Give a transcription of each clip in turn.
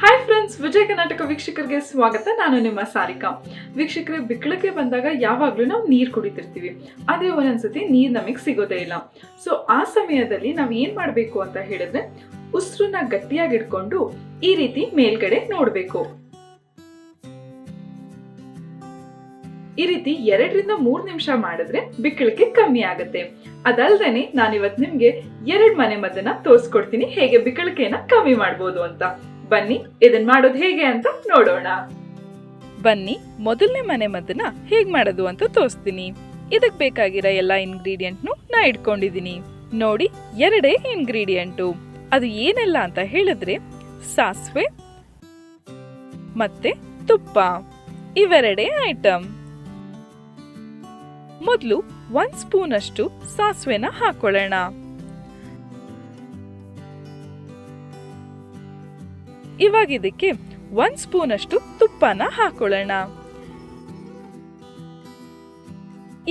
Hi friends, Vijaya Karnataka ವೀಕ್ಷಕರಿಗೆ ಸ್ವಾಗತ. ನಾನು ನಿಮ್ಮ ಸಾರಿಕಾ. ವೀಕ್ಷಕರೇ, ಬಿಕ್ಕಳಿಗೆ ಬಂದಾಗ ಯಾವಾಗಲೂ ನಾವು ನೀರು ಕುಡಿತಿರ್ತೀವಿ. ಆದರೆ ಒಂದೊಂದ್ಸತಿ ನೀರು ನಮಗೆ ಸಿಗೋದೇ ಇಲ್ಲ. ಸೊ ಆ ಸಮಯದಲ್ಲಿ ನಾವು ಏನು ಮಾಡಬೇಕು ಅಂತ ಹೇಳಿದ್ರೆ, ಉಸಿರನ್ನ ಗಟ್ಟಿಯಾಗಿ ಇಟ್ಕೊಂಡು ಈ ರೀತಿ ಮೇಲ್ಗಡೆ ನೋಡಬೇಕು. ಈ ರೀತಿ 2ರಿಂದ 3 ನಿಮಿಷ ಮಾಡಿದ್ರೆ ಬಿಕ್ಕಳಿಕೆ ಕಮ್ಮಿ ಆಗುತ್ತೆ. ಅದಲ್ದೇನೆ ನಾನಿವತ್ತು ನಿಮ್ಗೆ 2 ಮನೆ ಮದ್ದನ್ನ ತೋರಿಸ್ಕೊಡ್ತೀನಿ, ಹೇಗೆ ಬಿಕ್ಕಳಿಕೆನ ಕಮ್ಮಿ ಮಾಡ್ಬೋದು ಅಂತ. ಬನ್ನಿ, ಇದನ್ ಮಾಡೋದು ಹೇಗೆ ಅಂತ ನೋಡೋಣ. ಬನ್ನಿ, ಮೊದಲನೇ ಮನೆ ಮದ್ದನ್ನ ಹೇಗ್ ಮಾಡೋದು ಅಂತ ತೋರಿಸ್ತೀನಿ. ಇದಕ್ ಬೇಕಾಗಿರೋ ಎಲ್ಲಾ ಇಂಗ್ರೀಡಿಯೆಂಟ್ನು ನಾ ಇಟ್ಕೊಂಡಿದೀನಿ. ನೋಡಿ, 2 ಇಂಗ್ರೀಡಿಯೆಂಟು. ಅದು ಏನೆಲ್ಲ ಅಂತ ಹೇಳಿದ್ರೆ, ಸಾಸಿವೆ ಮತ್ತೆ ತುಪ್ಪ, ಇವೆರಡೇ ಐಟಮ್. ಮೊದಲು 1 ಸ್ಪೂನ್ ಅಷ್ಟು ಸಾಸಿವೆನ ಹಾಕೊಳ್ಳೋಣ. ಇವಾಗ ಇದಕ್ಕೆ 1 ಸ್ಪೂನ್ ಅಷ್ಟು ತುಪ್ಪನ ಹಾಕೊಳ್ಳೋಣ.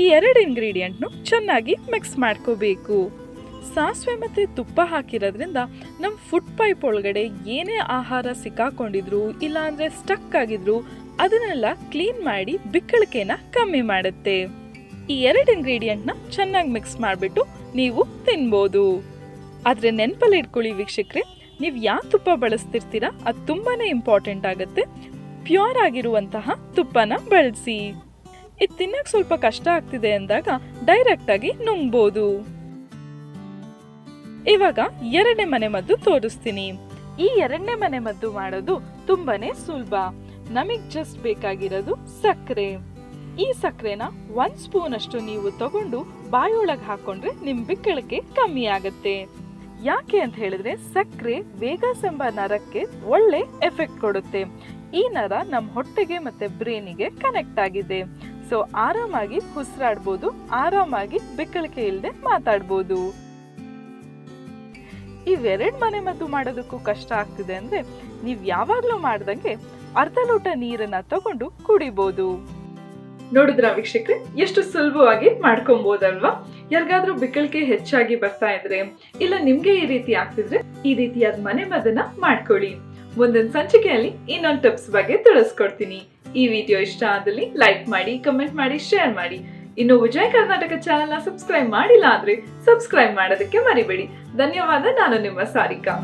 ಈ 2 ಇಂಗ್ರೀಡಿಯೆಂಟ್ನು ಚೆನ್ನಾಗಿ ಮಿಕ್ಸ್ ಮಾಡ್ಕೋಬೇಕು. ಸಾಸಿವೆ ಮತ್ತೆ ತುಪ್ಪ ಹಾಕಿರೋದ್ರಿಂದ ನಮ್ಮ ಫುಡ್ ಪೈಪ್ ಒಳಗಡೆ ಏನೇ ಆಹಾರ ಸಿಕ್ಕಾಕೊಂಡಿದ್ರು ಇಲ್ಲ ಅಂದ್ರೆ ಸ್ಟಕ್ ಆಗಿದ್ರು ಅದನ್ನೆಲ್ಲ ಕ್ಲೀನ್ ಮಾಡಿ ಬಿಕ್ಕಳಿಕೆನ ಕಮ್ಮಿ ಮಾಡುತ್ತೆ. ಈ 2 ಇಂಗ್ರೀಡಿಯೆಂಟ್ನ ಚೆನ್ನಾಗಿ ಮಿಕ್ಸ್ ಮಾಡಿಬಿಟ್ಟು ನೀವು ತಿನ್ಬೋದು. ಆದ್ರೆ ನೆನಪಲ್ಲಿ ಇಟ್ಕೊಳ್ಳಿ ವೀಕ್ಷಕರೇ, ನೀವು ಯಾವ ತುಪ್ಪ ಬಳಸ್ತಿರ್ತೀರಾ ಅದು ತುಂಬಾನೇ ಇಂಪಾರ್ಟೆಂಟ್ ಆಗುತ್ತೆ. ಪ್ಯೂರ್ ಆಗಿರುವಂತಹ ತುಪ್ಪನ ಬಳಸಿ. ಇದು ತಿನ್ನಕ್ಕೆ ಸ್ವಲ್ಪ ಕಷ್ಟ ಆಗ್ತಿದೆ ಅಂದಾಗ ಡೈರೆಕ್ಟ್ ಆಗಿ ನುಂಗ್ಬೋದು. ಇವಾಗ 2ನೇ ಮನೆ ಮದ್ದು ತೋರಿಸ್ತೀನಿ. ಈ 2ನೇ ಮನೆ ಮದ್ದು ಮಾಡೋದು ತುಂಬಾನೇ ಸುಲಭ. ನಮಗ್ ಜಸ್ಟ್ ಬೇಕಾಗಿರೋದು ಸಕ್ಕರೆ. ಈ ಸಕ್ಕರೆನ 1 ಸ್ಪೂನ್ ಅಷ್ಟು ನೀವು ತಗೊಂಡು ಬಾಯೊಳಗೆ ಹಾಕೊಂಡ್ರೆ ನಿಮ್ ಬಿಕ್ಕಳಿಕೆ ಕಮ್ಮಿ ಆಗತ್ತೆ. ಯಾಕೆ ಅಂತ ಹೇಳಿದ್ರೆ, ಸಕ್ಕರೆ ವೇಗಸ್ ಎಂಬ ನರಕ್ಕೆ ಒಳ್ಳೆ ಎಫೆಕ್ಟ್ ಕೊಡುತ್ತೆ. ಈ ನರ ನಮ್ಮ ಹೊಟ್ಟೆಗೆ ಮತ್ತೆ ಬ್ರೇನಿಗೆ ಕನೆಕ್ಟ್ ಆಗಿದೆ. ಸೊ ಆರಾಮಾಗಿ ಉಸಿರಾಡ್ಬೋದು, ಆರಾಮಾಗಿ ಬಿಕ್ಕಳಿಕೆ ಇಲ್ಲದೆ ಮಾತಾಡ್ಬೋದು. ಇವೆರಡು ಮನೆ ಮದ್ದು ಮಾಡೋದಕ್ಕೂ ಕಷ್ಟ ಆಗ್ತಿದೆ ಅಂದ್ರೆ, ನೀವ್ ಯಾವಾಗ್ಲೂ ಮಾಡ್ದಂಗೆ ಅರ್ಧ ಲೋಟ ನೀರನ್ನ ತಗೊಂಡು ಕುಡಿಬಹುದು. ನೋಡಿದ್ರ ವೀಕ್ಷಕರೇ, ಎಷ್ಟು ಸುಲಭವಾಗಿ ಮಾಡ್ಕೊಬಹುದಲ್ವಾ? ಯಾರಿಗಾದ್ರೂ ಬಿಕ್ಕಳಿಕೆ ಹೆಚ್ಚಾಗಿ ಬರ್ತಾ ಇದ್ರೆ ಇಲ್ಲ ನಿಮ್ಗೆ ಈ ರೀತಿ ಆಗ್ತಿದ್ರೆ ಈ ರೀತಿಯಾದ ಮನೆ ಮದ್ದನ್ನ ಮಾಡ್ಕೊಳ್ಳಿ. ಮುಂದಿನ ಸಂಚಿಕೆಯಲ್ಲಿ ಇನ್ನೊಂದು ಟಿಪ್ಸ್ ಬಗ್ಗೆ ತಿಳಿಸ್ಕೊಡ್ತೀನಿ. ಈ ವಿಡಿಯೋ ಇಷ್ಟ ಆದಲ್ಲಿ ಲೈಕ್ ಮಾಡಿ, ಕಮೆಂಟ್ ಮಾಡಿ, ಶೇರ್ ಮಾಡಿ. ಇನ್ನು ವಿಜಯ ಕರ್ನಾಟಕ ಚಾನೆಲ್ ನ ಸಬ್ಸ್ಕ್ರೈಬ್ ಮಾಡಿಲ್ಲ ಅಂದ್ರೆ ಸಬ್ಸ್ಕ್ರೈಬ್ ಮಾಡೋದಕ್ಕೆ ಮರಿಬೇಡಿ. ಧನ್ಯವಾದ. ನಾನು ನಿಮ್ಮ ಸಾರಿಕಾ.